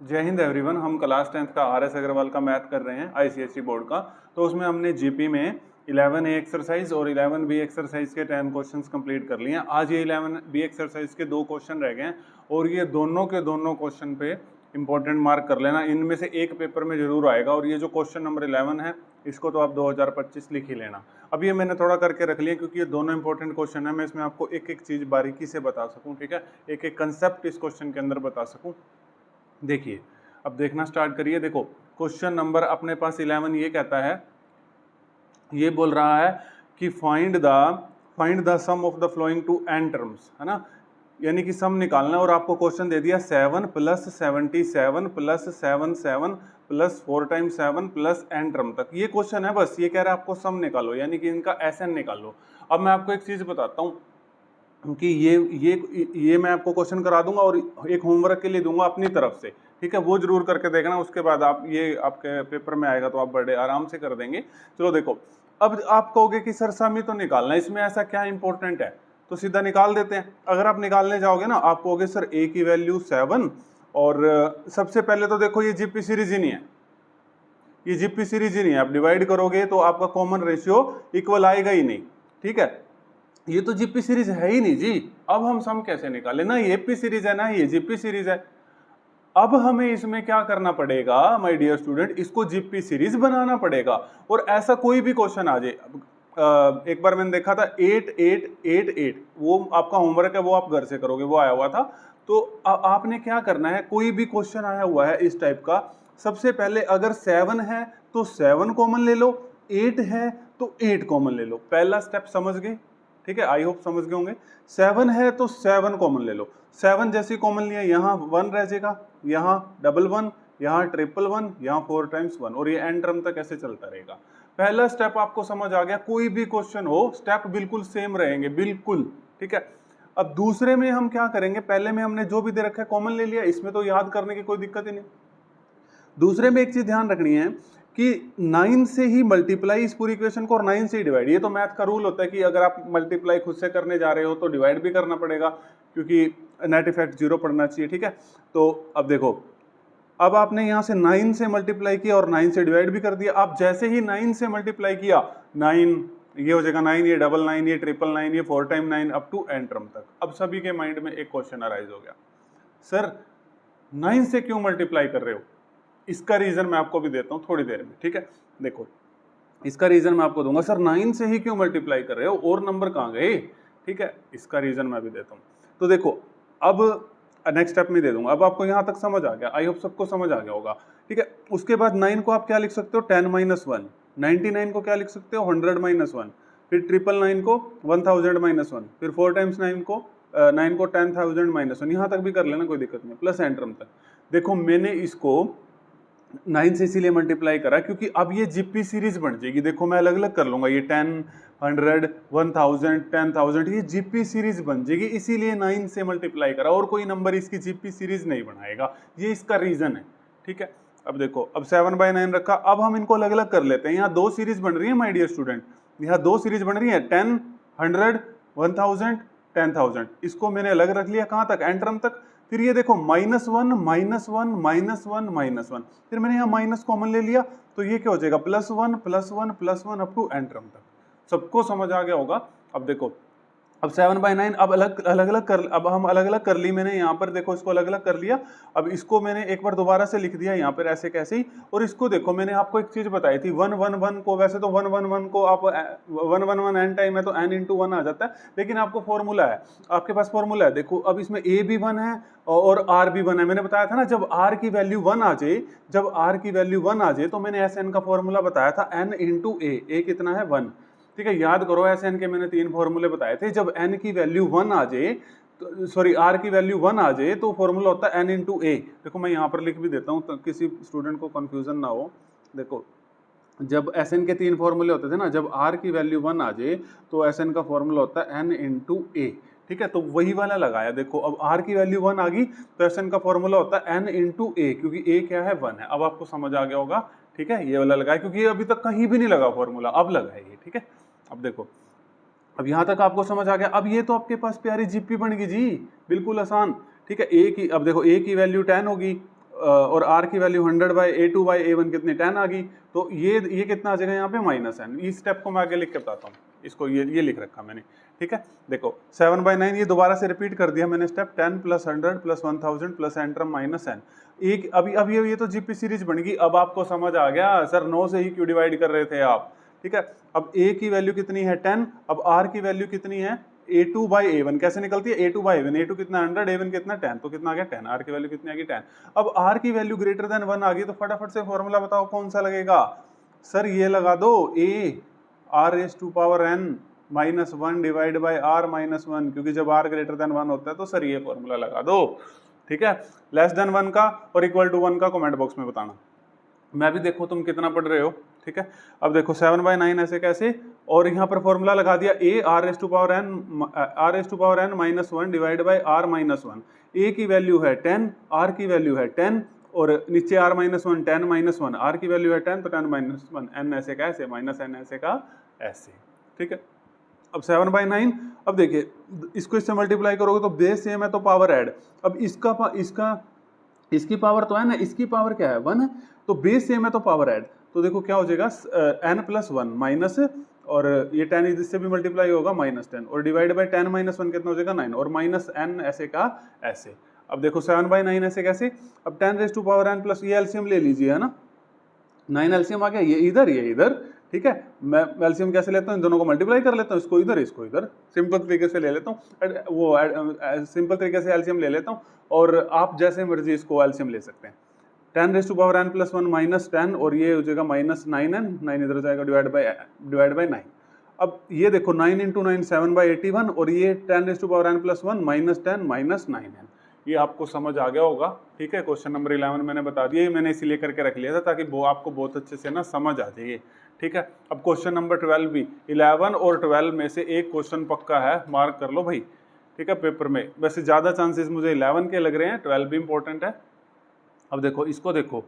जय हिंद एवरीवन। हम class 10th का RS अग्रवाल का मैथ कर रहे हैं ICSE बोर्ड का। तो उसमें हमने जीपी में 11A एक्सरसाइज और 11B एक्सरसाइज के 10 क्वेश्चंस कंप्लीट कर लिए हैं। आज ये 11B एक्सरसाइज के 2 क्वेश्चन रह गए हैं और ये दोनों के दोनों क्वेश्चन पे इंपॉर्टेंट मार्क कर लेना। इनमें से एक पेपर में जरूर आएगा और ये जो क्वेश्चन नंबर 11 है इसको तो आप 2025 लिख ही लेना। अब ये मैंने थोड़ा करके रख लिया क्योंकि ये दोनों इंपॉर्टेंट क्वेश्चन है। मैं इसमें आपको एक एक चीज़ बारीकी से बता सकूँ, ठीक है, एक एक कंसेप्ट इस क्वेश्चन के अंदर बता सकूँ। देखिए, अब देखना स्टार्ट करिए। देखो, क्वेश्चन नंबर अपने पास 11 ये कहता है, ये बोल रहा है कि find the sum of the following to n terms, है ना, यानी कि सम निकालना है। और आपको क्वेश्चन दे दिया 7 + 77 + 77 + 4 × 7 + n टर्म तक। ये क्वेश्चन है, बस ये कह रहा है आपको सम निकालो, यानी कि इनका SN निकालो। अब मैं आपको एक चीज बताता हूँ कि ये मैं आपको क्वेश्चन करा दूंगा और एक होमवर्क के लिए दूंगा अपनी तरफ से, ठीक है, वो जरूर करके देखना। उसके बाद आप ये आपके पेपर में आएगा तो आप बड़े आराम से कर देंगे। चलो देखो, अब आप कहोगे कि सर सम ही तो निकालना है, इसमें ऐसा क्या इंपॉर्टेंट है, तो सीधा निकाल देते हैं। अगर आप निकालने जाओगे ना, आप कहोगे सर a की वैल्यू 7 और सबसे पहले तो देखो ये जीपी सीरीज ही नहीं है, ये जीपी सीरीज ही नहीं है। आप डिवाइड करोगे तो आपका कॉमन रेशियो इक्वल आएगा ही नहीं, ठीक है, ये तो जीपी सीरीज है ही नहीं जी। अब हम सम कैसे निकालें? ना ये पी सीरीज है ना ये जीपी सीरीज है। अब हमें इसमें क्या करना पड़ेगा माय डियर स्टूडेंट, इसको जीपी सीरीज बनाना पड़ेगा। और ऐसा कोई भी क्वेश्चन आ जाए, एक बार मैंने देखा था 8888, वो आपका होमवर्क है, वो आप घर से करोगे, वो आया हुआ था। तो आपने क्या करना है, कोई भी क्वेश्चन आया हुआ है इस टाइप का, सबसे पहले अगर 7 है तो 7 कॉमन ले लो, 8 है तो 8 कॉमन ले लो। पहला स्टेप समझ गए, ठीक है, आई होप समझ गए होंगे। 7 है तो 7 कॉमन ले लो। 7 जैसे कॉमन लिया, यहाँ 1 रह जाएगा, यहाँ 11, यहाँ 111, यहाँ 4 × 1, और ये एन टर्म तक ऐसे चलता रहेगा। पहला स्टेप आपको समझ आ गया। कोई भी क्वेश्चन हो स्टेप बिल्कुल सेम रहेंगे, बिल्कुल, ठीक है। अब दूसरे में हम क्या करेंगे, पहले में हमने जो भी दे रखा है कॉमन ले लिया, इसमें तो याद करने की कोई दिक्कत ही नहीं। दूसरे में एक चीज ध्यान रखनी है कि 9 से ही मल्टीप्लाई इस पूरी इक्वेशन को और 9 से ही डिवाइड। ये तो मैथ का रूल होता है कि अगर आप मल्टीप्लाई खुद से करने जा रहे हो तो डिवाइड भी करना पड़ेगा, क्योंकि नेट इफेक्ट 0 पड़ना चाहिए, ठीक है। तो अब देखो, अब आपने यहाँ से 9 से मल्टीप्लाई किया और 9 से डिवाइड भी कर दिया। आप जैसे ही 9 से मल्टीप्लाई किया, 9 ये हो जाएगा 9, ये 99, ये 999, ये 4 × 9 अप टू n टर्म तक। अब सभी के माइंड में एक क्वेश्चन अराइज हो गया, सर 9 से क्यों मल्टीप्लाई कर रहे हो? इसका रीजन मैं आपको भी देता हूं थोड़ी देर में, ठीक है। देखो, इसका रीजन मैं आपको दूंगा। सर 9 से ही क्यों मल्टीप्लाई कर रहे हो, और नंबर कहां गए, ठीक है, इसका रीजन मैं भी देता हूं। तो देखो, अब नेक्स्ट स्टेप में दे दूंगा। अब आपको यहां तक समझ आ गया, आई होप सबको समझ आ गया होगा, ठीक है। उसके बाद 9 को आप क्या लिख सकते हो, 10 - 1। 99 को क्या लिख सकते हो, 100 - 1। फिर 999 को 1000 - 1। फिर 4 × 9 को 9 को 10,000 - 1। यहां तक भी कर लेना, कोई दिक्कत नहीं, प्लस एन टर्म तक। देखो, मैंने इसको 9 से इसीलिए मल्टीप्लाई करा क्योंकि अब ये जीपी सीरीज बन जाएगी। देखो, मैं अलग अलग कर लूंगा, ये 10, 100, 1000, 10,000, ये जीपी सीरीज बन जाएगी, इसीलिए 9 से मल्टीप्लाई करा। और कोई नंबर इसकी जीपी सीरीज नहीं बनाएगा, ये इसका रीजन है, ठीक है। अब देखो, अब 7/9 रखा। अब हम इनको अलग अलग कर लेते हैं। यहाँ 2 सीरीज बन रही है माय डियर स्टूडेंट, यहाँ 2 सीरीज बन रही है, 10, 100, 1000, 10,000। इसको मैंने अलग रख लिया, कहाँ तक, एन टर्म तक। फिर ये देखो, -1, -1, -1, -1, फिर मैंने यहाँ माइनस कॉमन ले लिया, तो ये क्या हो जाएगा, +1, +1, +1 अप टू एन टर्म तक। सबको समझ आ गया होगा। अब देखो, अब 7/9 अब अलग अलग कर, अब हम अलग अलग कर ली मैंने यहाँ पर, देखो इसको अलग अलग कर लिया। अब इसको मैंने एक बार दोबारा से लिख दिया यहाँ पर ऐसे कैसे ही। और इसको देखो, मैंने आपको एक चीज बताई थी, 111 को, वैसे तो 111 को आप 111 एन टाइम है तो n × 1 आ जाता है, लेकिन आपको फॉर्मूला है, आपके पास फॉर्मूला है। देखो, अब इसमें a भी 1 है और r भी 1 है। मैंने बताया था ना, जब r की वैल्यू 1 आ जाए, जब r की वैल्यू 1 आ जाए, तो मैंने SN का फॉर्मूला बताया था, n × a कितना है, 1, ठीक है। याद करो, SN के मैंने 3 फॉर्मूले बताए थे। जब n की वैल्यू 1 आ जाए, तो सॉरी, r की वैल्यू 1 आ जाए, तो फॉर्मूला होता है n × a। देखो, मैं यहाँ पर लिख भी देता हूँ तो किसी स्टूडेंट को कंफ्यूजन ना हो। देखो, जब SN के 3 फॉर्मूले होते थे ना, जब r की वैल्यू 1 आ जाए तो SN का फॉर्मूला होता है n × a, ठीक है। तो वही वाला लगाया। देखो, अब r की वैल्यू 1 आ गई तो SN का फॉर्मूला होता है n × a, क्योंकि a क्या है, 1 है। अब आपको समझ आ गया होगा, ठीक है। ये वाला लगाया क्योंकि ये अभी तक कहीं भी नहीं लगा फॉर्मूला, अब लगा है ये, ठीक है। अब देखो, अब यहां तक आपको समझ आ गया। अब ये तो आपके पास प्यारी जीपी बन गई जी, बिल्कुल आसान, ठीक है। ए की, अब देखो, ए की वैल्यू 10 होगी और r की वैल्यू 100/a2/a1 कितनी 10 आ गई, तो ये कितना आ जाएगा यहाँ पे -n। इस स्टेप को मैं आगे लिख के बताता हूँ, इसको ये लिख रखा मैंने, ठीक है। देखो 7/9 ये दोबारा से रिपीट कर दिया मैंने स्टेप, 10 + 100 + 1000 + n टर्म -n। एक अभी ये तो जीपी सीरीज बन गई। अब आपको समझ आ गया सर 9 से ही क्यों डिवाइड कर रहे थे आप, ठीक है। अब a की वैल्यू कितनी है 10, अब r की वैल्यू कितनी है a2/a1, कैसे निकलती है a2/a1, a2 कितना 100, a1 कितना 10, तो कितना आ गया 10, r की वैल्यू कितनी आ गई 10। अब r की वैल्यू ग्रेटर देन 1 आ गई, तो फटाफट से फॉर्मूला बताओ कौन सा लगेगा सर, ये लगा दो a r⁴n -1 divide by r -1, क्योंकि जब r ग्रेटर देन 1 होता है तो सर ये फॉर्मूला लगा दो, ठीक है। लेस देन 1 का और इक्वल टू 1 का कमेंट बॉक्स में बताना, मैं भी देखो तुम कितना पढ़ रहे हो, ठीक है। अब देखो 7/9 ऐसे कैसे, और यहाँ पर फॉर्मूला लगा दिया a r⁴n -1 divide by r -1। a की वैल्यू है 10, r की वैल्यू है 10, और नीचे r -1 10 -1, r की वैल्यू है 10 तो 10 -1, n ऐसे का ऐसे, -n ऐसे का ऐसे, ठीक है। अब 7/9, अब देखिए इसको इससे मल्टीप्लाई करोगे तो बेस सेम है तो पावर ऐड, अब इसकी पावर तो है ना, इसकी पावर क्या है 1 है, तो बेस सेम है तो पावर ऐड, तो देखो क्या हो जाएगा n+1 माइनस, और ये 10 इससे भी मल्टीप्लाई होगा -10, और डिवाइड बाय 10 - 1 कितना हो जाएगा 9, और -n ऐसे का ऐसे। अब देखो 7/9 ऐसे कैसे, अब 10⁻n प्लस ये एलसीएम ले लीजिए, है ना, 9 एलसीएम आ गया, ये इधर, ठीक है। मैं एलसीएम कैसे लेता हूँ, इन दोनों को मल्टीप्लाई कर लेता हूँ, इसको इधर सिंपल तरीके से ले लेता हूँ, सिंपल तरीके से एलसीएम ले लेता हूँ, और आप जैसे मर्जी इसको एलसीएम ले सकते हैं। 10⁻n + 1 -10, और ये हो जाएगा -9n, 9 इधर जाएगा डिवाइड बाय 9। अब ये देखो 9 × 9 7/81, और ये 10⁻n + 1 -10 -9n, ये आपको समझ आ गया होगा, ठीक है। क्वेश्चन नंबर 11 मैंने बता दिया, मैंने इसीलिए करके रख लिया था ताकि वो आपको बहुत अच्छे से ना समझ आ जाए, ठीक है। अब क्वेश्चन नंबर 12 भी, 11 और 12 में से एक क्वेश्चन पक्का है, मार्क कर लो भाई, ठीक है, पेपर में। वैसे ज़्यादा चांसेस मुझे 11 के लग रहे हैं, 12 भी इंपॉर्टेंट है। अब देखो इसको देखो,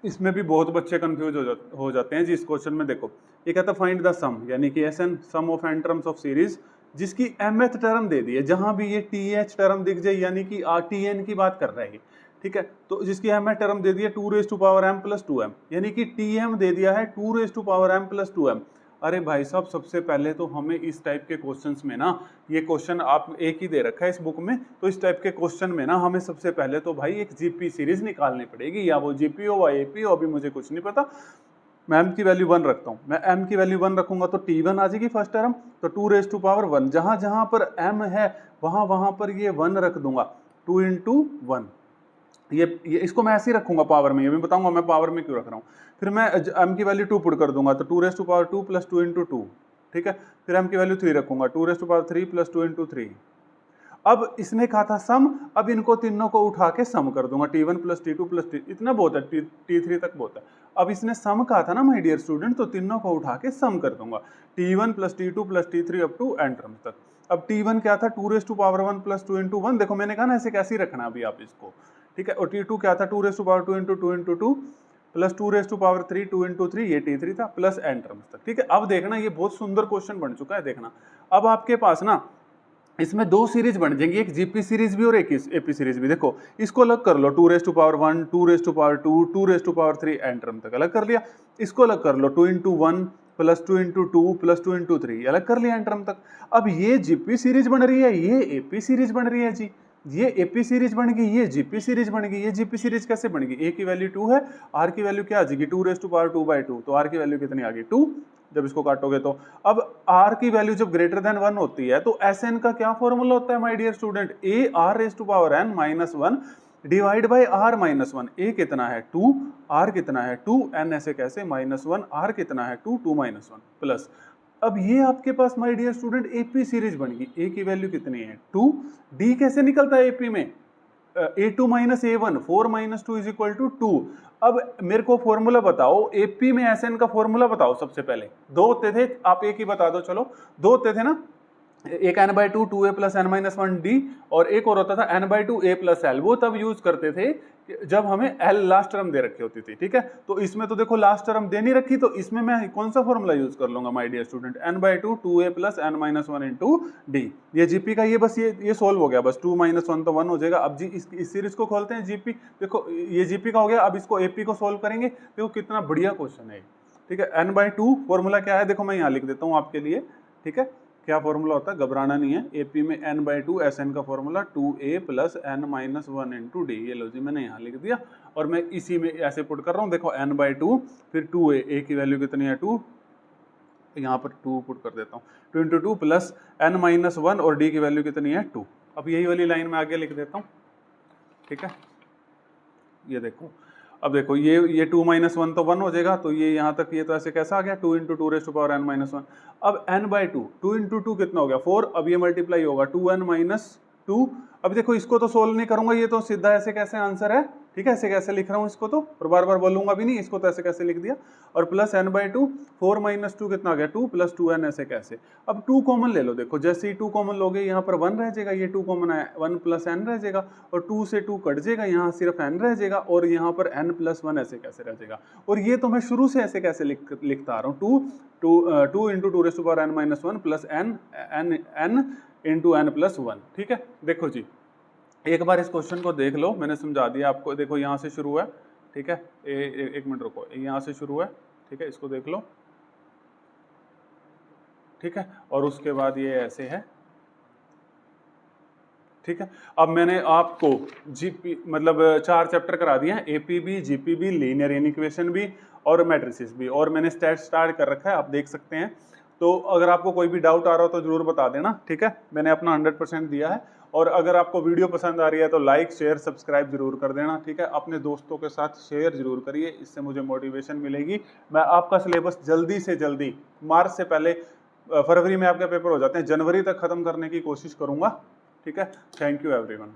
इसमें भी बहुत बच्चे कंफ्यूज हो जाते हैं जी। इस क्वेश्चन में देखो ये कहता है फाइंड द सम, यानी कि SN sum of n terms of series, जिसकी mth टर्म दे दी है, जहां भी ये TH टर्म दिख जाए यानी कि TN की बात कर रहा है, ठीक है। तो जिसकी mth टर्म दे दी है 2⁻m + 2m, यानी कि TM दे दिया है 2⁻m + 2m। अरे भाई साहब, सबसे पहले तो हमें इस टाइप के क्वेश्चंस में ना, ये क्वेश्चन आप एक ही दे रखा है इस बुक में, तो इस टाइप के क्वेश्चन में ना हमें सबसे पहले तो भाई एक जीपी सीरीज निकालनी पड़ेगी, या वो जीपी हो या एपी हो, अभी मुझे कुछ नहीं पता। मैं m की वैल्यू 1 रखता हूँ, मैं m की वैल्यू 1 रखूंगा तो T1 आ जाएगी फर्स्ट टर्म, तो 2⁻1, जहां पर m है वहां पर ये 1 रख दूंगा, 2 × 1, ये इसको मैं ऐसे ही रखूंगा पावर में, ये भी बताऊंगा मैं पावर में क्यों रख रहा हूँ। फिर मैं m की वैल्यू 2 पुट कर दूंगा, तो 2⁻2 + 2 × 2, ठीक है। फिर m की वैल्यू 3 रखूंगा, 2⁻3 + 2 × 3। अब इसने कहा था सम, अब इनको तीनों को उठा के सम कर दूंगा, T1 + T2 + T, इतना बहुत है, T3 तक बहुत है। अब इसने सम कहा था ना माय डियर स्टूडेंट, तो तीनों को उठा के सम कर दूंगा, T1 + T2 + T3 up to n terms तक। अब T1 क्या था 2⁻1 + 2 × 1, देखो मैंने कहा ना ऐसे कैसे रखना अभी आप इसको, ठीक है। और T2 क्या था 2⁻2 × 2 × 2 प्लस 2⁻3 2 × 3, ये T3 था, प्लस n टर्म्स तक, ठीक है। अब देखना ये बहुत सुंदर क्वेश्चन बन चुका है, देखना अब आपके पास ना इसमें दो सीरीज बन जाएंगी, एक जीपी सीरीज भी और एक एपी सीरीज भी। देखो इसको अलग कर लो, 2⁻1 2⁻2 2⁻3 n टर्म तक अलग कर लिया, इसको अलग कर लो 2 × 1 + 2 × 2 + 2 × 3 अलग कर लिया n टर्म तक। अब ये जीपी सीरीज बन रही है, ये एपी सीरीज बन रही है जी, ये एपी सीरीज बन गई, ये जीपी सीरीज बन गई। ये जीपी सीरीज कैसे बन गई, ए की वैल्यू 2 है, आर की वैल्यू क्या आ जाएगी 2⁻2/2, तो आर की वैल्यू कितनी आ गई 2, जब इसको काटोगे तो। अब r की वैल्यू जब ग्रेटर देन 1 होती है तो Sn का क्या फॉर्मूला होता है my dear student, a r⁻n - 1 divide by r - 1। a कितना है 2, r कितना है 2, n ऐसे कैसे -1, r कितना है 2, 2 - 1 प्लस। अब ये आपके पास my dear student AP series बन गई, a की वैल्यू कितनी है 2, d कैसे निकलता है एपी में a2 - a1, 4 - 2 = 2। अब मेरे को फॉर्मूला बताओ, एपी में Sn का फॉर्मूला बताओ सबसे पहले। दो होते थे, आप एक ही बता दो, चलो दो होते थे ना, एक n/2 2a plus n minus 1d और एक और होता था n/2 a प्लस l। वो तब यूज करते थे जब हमें l लास्ट टर्म दे रखी होती थी, ठीक है। तो इसमें तो देखो लास्ट टर्म दे नहीं रखी, तो इसमें मैं कौन सा फॉर्मूला यूज कर लूंगा my dear student, n/2 2a plus n minus 1 into d. ये जीपी का ये बस ये सोल्व हो गया, बस 2 माइनस 1 तो 1 हो जाएगा। अब जी इस सीरीज को खोलते हैं जीपी, देखो ये जीपी का हो गया। अब इसको एपी को सोल्व करेंगे, देखो कितना बढ़िया क्वेश्चन है, ठीक है। n/2 फॉर्मूला क्या है, देखो मैं यहाँ लिख देता हूँ आपके लिए, ठीक है। क्या फॉर्मूला होता है, घबराना नहीं है। एपी में n/2 Sn का formula 2a plus n minus 1 into d. ये लो जी मैंने यहाँ लिख दिया और मैं इसी में ऐसे पुट कर रहा हूँ, देखो n/2 फिर 2a, a की वैल्यू कितनी है 2, यहाँ पर 2 पुट कर देता हूँ, 2 इंटू 2 प्लस n माइनस 1 और d की वैल्यू कितनी है 2। अब यही वाली लाइन में आगे लिख देता हूँ, ठीक है। ये देखो, अब देखो ये 2 माइनस 1 तो 1 हो जाएगा, तो ये यहाँ तक ये तो ऐसे कैसा आ गया 2 into 2 raise to power n minus 1। अब n/2 2 इंटू 2 कितना हो गया 4, अब ये मल्टीप्लाई होगा 2n माइनस 2। अब देखो इसको तो सोल्व नहीं करूंगा, ये तो सीधा ऐसे कैसे आंसर है, ठीक है। ऐसे कैसे लिख रहा हूँ इसको तो, और बार बार बोलूंगा भी नहीं, इसको तो ऐसे कैसे लिख दिया। और प्लस n/2 4 माइनस 2 कितना आ गया 2 प्लस 2n ऐसे कैसे। अब 2 कॉमन ले लो, देखो जैसे ही 2 कॉमन लोगे यहाँ पर 1 रह जाएगा, ये 2 कॉमन है 1 प्लस n रह जाएगा, और 2 से 2 कट जाएगा, यहाँ सिर्फ n रह जाएगा, और यहाँ पर n प्लस 1 ऐसे कैसे रह जाएगा। और ये तो मैं शुरू से ऐसे कैसे लिखता आ रहा हूँ 2 into 2 raise to power n minus 1 plus n into n plus 1, ठीक है। देखो जी एक बार इस क्वेश्चन को देख लो, मैंने समझा दिया आपको। देखो यहाँ से शुरू है, ठीक है। एक मिनट रुको, यहाँ से शुरू है, ठीक है, इसको देख लो, ठीक है। और उसके बाद ये ऐसे है, ठीक है। अब मैंने आपको जीपी मतलब 4 चैप्टर करा दिए हैं, एपी भी, जीपी भी, लीनियर इक्वेशन भी और मैट्रिसेस भी, और मैंने स्टैट स्टार्ट कर रखा है, आप देख सकते हैं। तो अगर आपको कोई भी डाउट आ रहा हो तो जरूर बता देना, ठीक है। मैंने अपना 100% दिया है। और अगर आपको वीडियो पसंद आ रही है तो लाइक शेयर सब्सक्राइब जरूर कर देना, ठीक है। अपने दोस्तों के साथ शेयर जरूर करिए, इससे मुझे मोटिवेशन मिलेगी। मैं आपका सिलेबस जल्दी से जल्दी, मार्च से पहले, फरवरी में आपके पेपर हो जाते हैं, जनवरी तक खत्म करने की कोशिश करूंगा, ठीक है। Thank you everyone.